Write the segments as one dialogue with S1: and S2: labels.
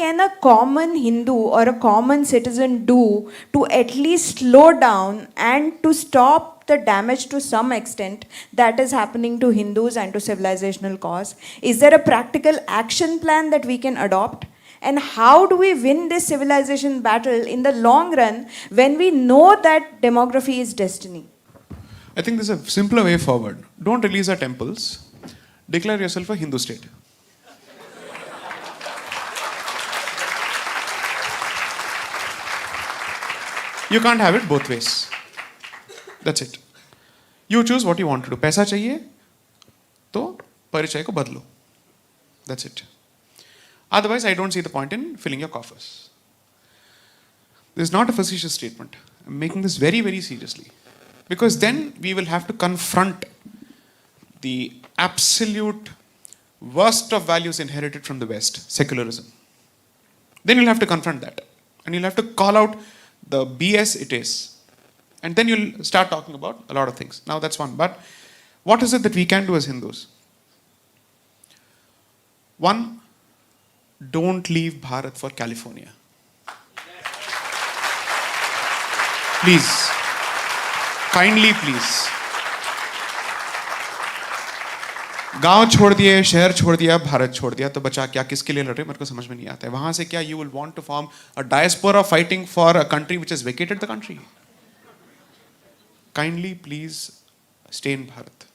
S1: can a common Hindu or a common citizen do to at least slow down and to stop the damage to some extent that is happening to Hindus and to civilizational cause? Is there a practical action plan that we can adopt? And how do we win this civilization battle in the long run when we know that demography is destiny?
S2: I think there's a simpler way forward. Don't release our temples. Declare yourself a Hindu state. You can't have it both ways. That's it. You choose what you want to do. पैसा चाहिए तो परिचय को बदलो. That's it. Otherwise, I don't see the point in filling your coffers. This is not a facetious statement. I'm making this very, very seriously. Because then we will have to confront the absolute worst of values inherited from the West, secularism. Then you'll have to confront that. And you'll have to call out the BS it is. And then you'll start talking about a lot of things. Now that's one. But what is it that we can do as Hindus? One, don't leave Bharat for California. Please. Kindly, please. गांव छोड़ दिए, शहर छोड़ दिया, भारत छोड़ दिया, तो बचा क्या? किसके लिए लड़ रहे? मेरे को समझ में नहीं आता है. वहां से क्या? You will want to form a diaspora fighting for a country which has vacated the country. Kindly, please stay in Bharat.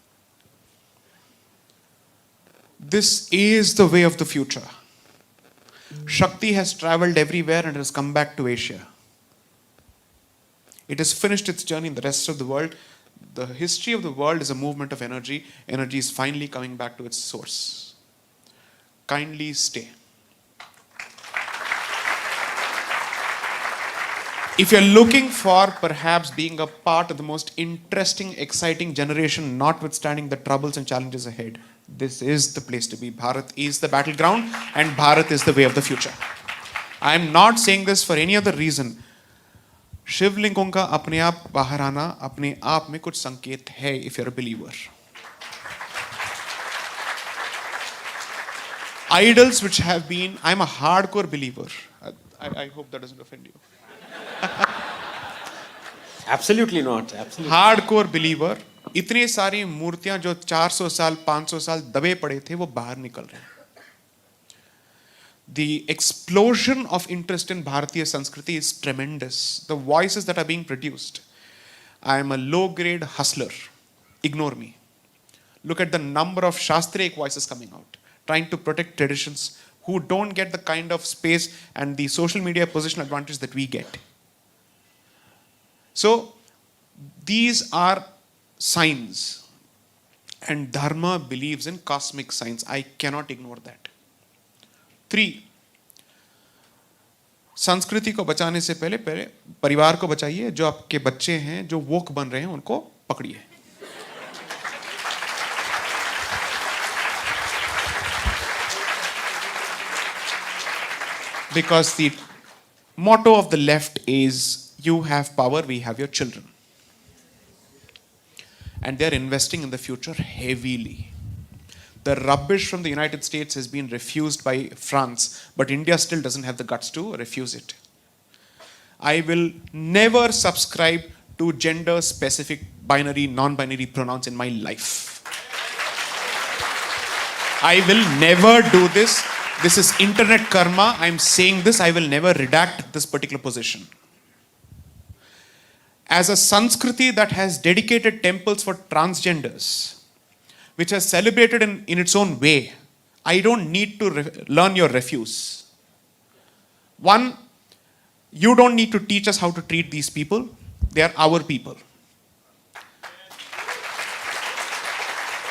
S2: This is the way of the future. Shakti has traveled everywhere and has come back to Asia. It has finished its journey in the rest of the world. The history of the world is a movement of energy. Energy is finally coming back to its source. Kindly stay. If you're looking for perhaps being a part of the most interesting, exciting generation, notwithstanding the troubles and challenges ahead, this is the place to be. Bharat is the battleground and Bharat is the way of the future. I'm not saying this for any other reason. शिवलिंगों का अपने आप बाहर आना अपने आप में कुछ संकेत है if you're a believer. Idols which have been, I'm a hardcore believer. I hope that doesn't offend you.
S3: Absolutely not. Absolutely.
S2: Hardcore believer. इतनी सारी मूर्तियां जो 400 साल 500 साल दबे पड़े थे वो बाहर निकल रहे हैं. The explosion of interest in Bharatiya Sanskriti is tremendous. The voices that are being produced. I am a low-grade hustler. Ignore me. Look at the number of Shastric voices coming out, trying to protect traditions, who don't get the kind of space and the social media position advantage that we get. So, these are signs. And Dharma believes in cosmic signs. I cannot ignore that. 3. संस्कृति को बचाने से पहले परिवार को बचाइए. जो आपके बच्चे हैं जो वोक बन रहे हैं उनको पकड़िए. Because the motto of the left is you have power, we have your children. And they're investing in the future heavily. The rubbish from the United States has been refused by France, but India still doesn't have the guts to refuse it. I will never subscribe to gender-specific binary, non-binary pronouns in my life. I will never do this. This is internet karma. I'm saying this. I will never redact this particular position. As a Sanskriti that has dedicated temples for transgenders, which has celebrated in its own way, I don't need to learn your refuse. One, you don't need to teach us how to treat these people. They are our people.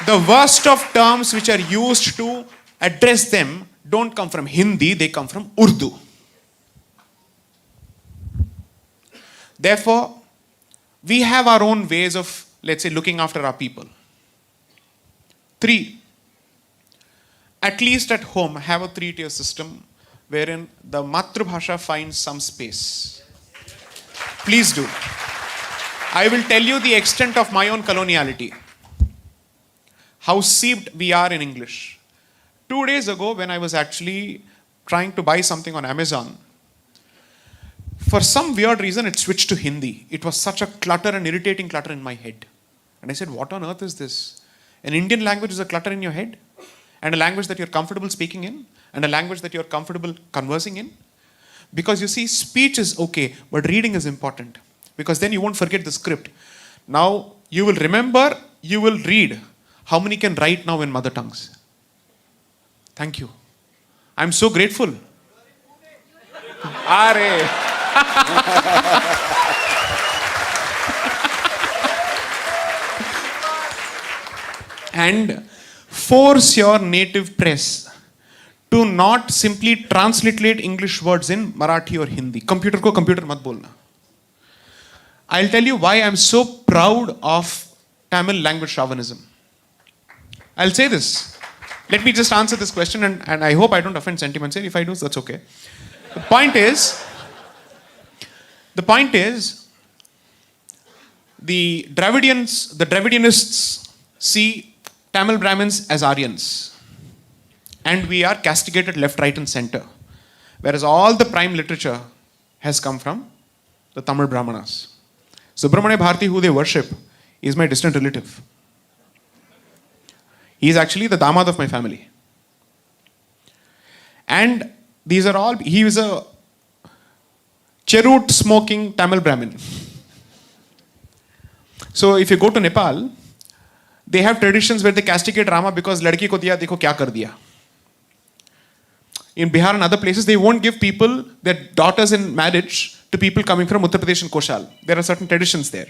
S2: The worst of terms which are used to address them don't come from Hindi, they come from Urdu. Therefore, we have our own ways of, let's say, looking after our people. 3, at least at home, have a 3-tier system wherein the Matrubhasha finds some space. Please do. I will tell you the extent of my own coloniality. How seeped we are in English. 2 days ago, when I was actually trying to buy something on Amazon. For some weird reason, it switched to Hindi. It was such a clutter and irritating clutter in my head. And I said, what on earth is this? An Indian language is a clutter in your head? And a language that you're comfortable speaking in? And a language that you're comfortable conversing in? Because you see, speech is okay, but reading is important. Because then you won't forget the script. Now, you will remember, you will read. How many can write now in mother tongues? Thank you. I'm so grateful. Are. And force your native press to not simply transliterate English words in Marathi or Hindi. Computer ko computer mat bolna. I'll tell you why I'm so proud of Tamil language chauvinism. I'll say this. Let me just answer this question, and I hope I don't offend sentiments here. If I do, that's okay. The point is, the Dravidianists see Tamil Brahmins as Aryans. And we are castigated left, right, and center. Whereas all the prime literature has come from the Tamil Brahmanas. Subramanya Bharati, who they worship, is my distant relative. He is actually the damad of my family. And these are all, he was a cherut smoking Tamil Brahmin. So if you go to Nepal, they have traditions where they castigate Rama because ladki ko diya, dekho kya kar diya. In Bihar and other places, they won't give people their daughters in marriage to people coming from Uttar Pradesh and Koshal. There are certain traditions there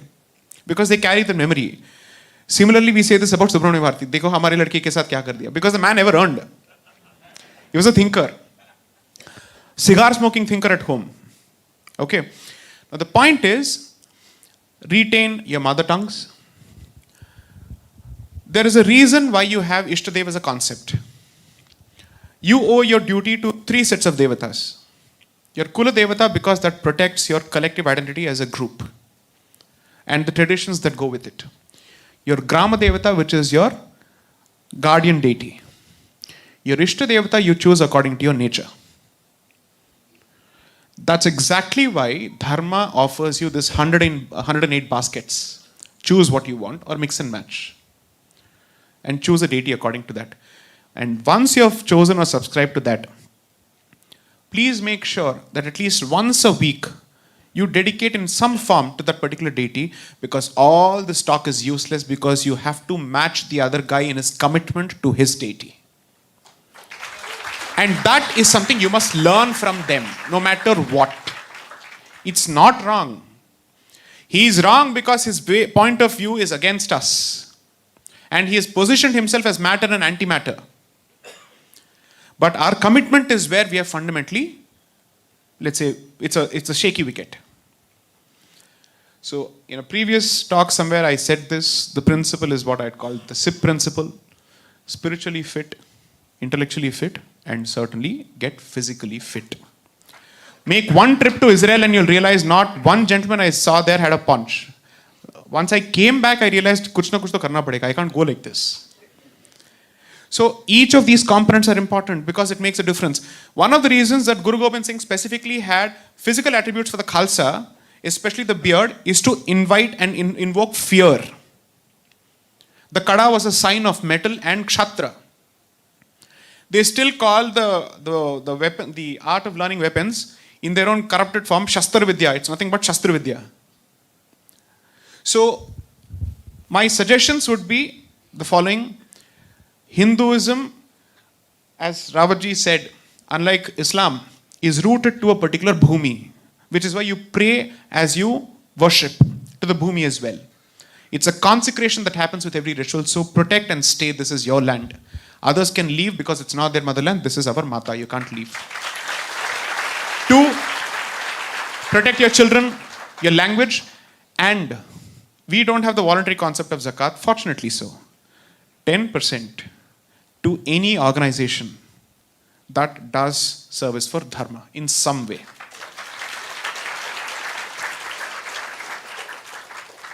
S2: because they carry the memory. Similarly, we say this about Subramanya Bharati. Dekho hamare ladki ke sath kya kar diya. Because the man never earned. He was a thinker. Cigar smoking thinker at home. Okay. Now the point is, retain your mother tongues. There is a reason why you have Ishtadev as a concept. You owe your duty to 3 sets of devatas. Your Kula Devata, because that protects your collective identity as a group and the traditions that go with it. Your Grama Devata, which is your guardian deity. Your Ishta Devata you choose according to your nature. That's exactly why Dharma offers you this 108 baskets. Choose what you want or mix and match. And choose a deity according to that. And once you have chosen or subscribed to that, please make sure that at least once a week you dedicate in some form to that particular deity, because all this talk is useless because you have to match the other guy in his commitment to his deity. And that is something you must learn from them, no matter what. It's not wrong. He is wrong because his point of view is against us. And he has positioned himself as matter and antimatter. But our commitment is where we are fundamentally, let's say, it's a shaky wicket. So in a previous talk somewhere I said this, the principle is what I'd call the SIP principle. Spiritually fit, intellectually fit, and certainly get physically fit. Make one trip to Israel and you'll realize not one gentleman I saw there had a punch. Once I came back, I realized kuch na kuch to karna padega. I can't go like this. So each of these components are important because it makes a difference. One of the reasons that Guru Gobind Singh specifically had physical attributes for the Khalsa, especially the beard, is to invite and invoke fear. The Kada was a sign of metal and Kshatra. They still call the weapon, the art of learning weapons in their own corrupted form, Shastra Vidya. It's nothing but Shastra Vidya. So my suggestions would be the following. Hinduism, as Rawatji said, unlike Islam, is rooted to a particular bhumi, which is why you pray as you worship to the bhumi as well. It's a consecration that happens with every ritual, so protect and stay. This is your land. Others can leave because it's not their motherland. This is our Mata. You can't leave. 2, protect your children, your language, and we don't have the voluntary concept of zakat, fortunately so. 10% to any organization that does service for dharma in some way.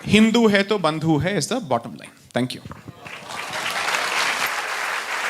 S2: Hindu hai to bandhu hai is the bottom line. Thank you.